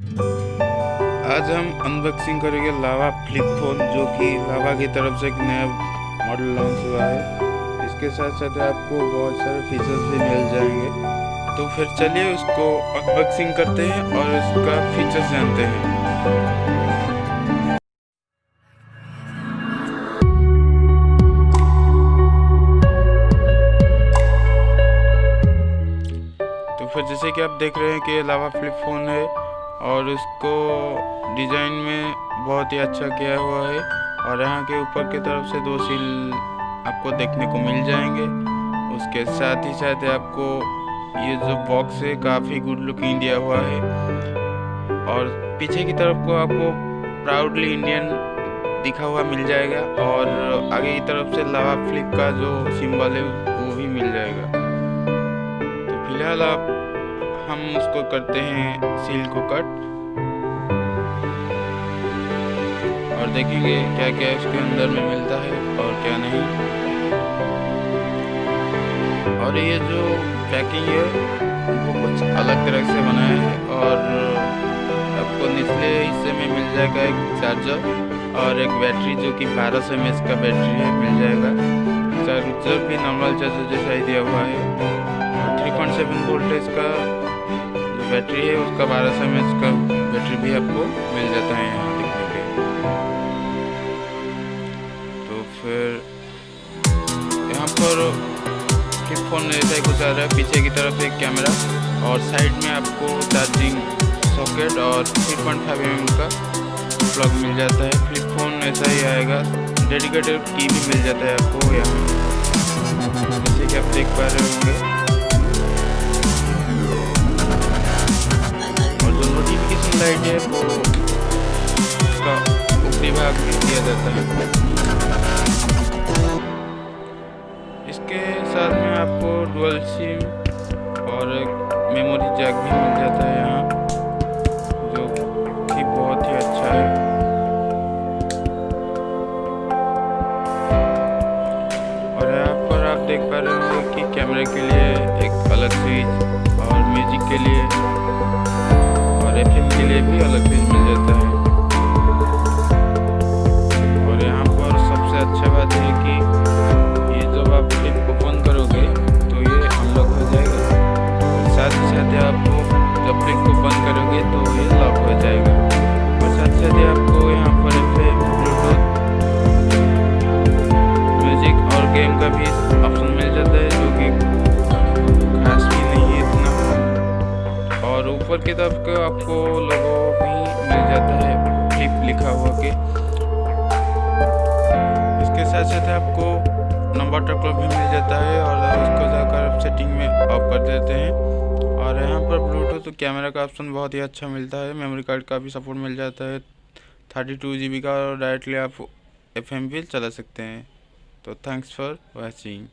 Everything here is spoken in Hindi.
आज हम अनबॉक्सिंग करेंगे लावा फ्लिप फोन, जो कि लावा की तरफ से एक नया मॉडल लॉन्च हुआ है। इसके साथ साथ आपको बहुत सारे फीचर्स भी मिल जाएंगे। तो फिर चलिए उसको अनबॉक्सिंग करते हैं और उसका फीचर्स जानते हैं। तो फिर जैसे कि आप देख रहे हैं कि ये लावा फ्लिप फोन है और इसको डिज़ाइन में बहुत ही अच्छा किया हुआ है। और यहाँ के ऊपर की तरफ से 2 सील आपको देखने को मिल जाएंगे। उसके साथ ही साथ आपको ये जो बॉक्स है काफ़ी गुड लुकिंग दिया हुआ है। और पीछे की तरफ को आपको प्राउडली इंडियन दिखा हुआ मिल जाएगा और आगे की तरफ से लावा फ्लिप का जो सिंबल है वो भी मिल जाएगा। तो फिलहाल हम उसको करते हैं सील को कट और देखेंगे क्या क्या इसके अंदर में मिलता है और क्या नहीं। और ये जो पैकिंग है वो कुछ अलग तरह से बनाया है और आपको निचले हिस्से में मिल जाएगा एक चार्जर और एक बैटरी जो कि 1200 mAh का बैटरी है मिल जाएगा। चार्जर भी नॉर्मल चार्जर जैसा ही दिया हुआ है। 3.7 वोल्टेज का जो बैटरी है उसका 1200 mAh का बैटरी भी आपको मिल जाता है यहाँ दिखने पे। तो फिर यहाँ पर फ्लिप फोन ऐसा ही कुछ आ रहा है। पीछे की तरफ एक कैमरा और साइड में आपको चार्जिंग सॉकेट और 3.5 mm का प्लग मिल जाता है। फ्लिप फोन ऐसा ही आएगा। डेडिकेटेड की भी मिल जाता है आपको यहाँ, जैसे कि आप देख पा रहे होंगे। और जो नोटिफिकेशन लाइट है वो उसका ऊपरी भाग में दिया जाता है। इसके साथ में आपको डुअल सिम और एक मेमोरी जैक भी मिल जाता है यहाँ, जो कि बहुत ही अच्छा है। और यहाँ पर आप देख पा रहे होंगे कि कैमरे के लिए एक अलग स्विच और म्यूजिक के लिए और एफएम के लिए भी अलग स्विच मिल जाता है। और यहाँ पर सबसे अच्छा बात है कि जब आप फ्लिप को बंद करोगे तो ये अनलॉक हो जाएगा। साथ ही साथ आपको जब फ्लिप को बंद करोगे तो ये लॉक हो जाएगा। और साथ ही साथ आपको यहाँ पर FM, ब्लूटूथ, म्यूजिक और गेम का भी ऑप्शन मिल जाता है, जो कि खास भी नहीं है इतना। और ऊपर की तरफ को आपको लोगो भी मिल जाता है फ्लिप लिखा हुआ के। इसके साथ साथ आपको नंबर टक्कर भी मिल जाता है और उसको जाकर सेटिंग में ऑफ कर देते हैं। और यहाँ पर ब्लूटूथ कैमरा का ऑप्शन बहुत ही अच्छा मिलता है। मेमोरी कार्ड का भी सपोर्ट मिल जाता है 32 GB का और डायरेक्टली आप FM भी चला सकते हैं। तो थैंक्स फॉर वॉचिंग।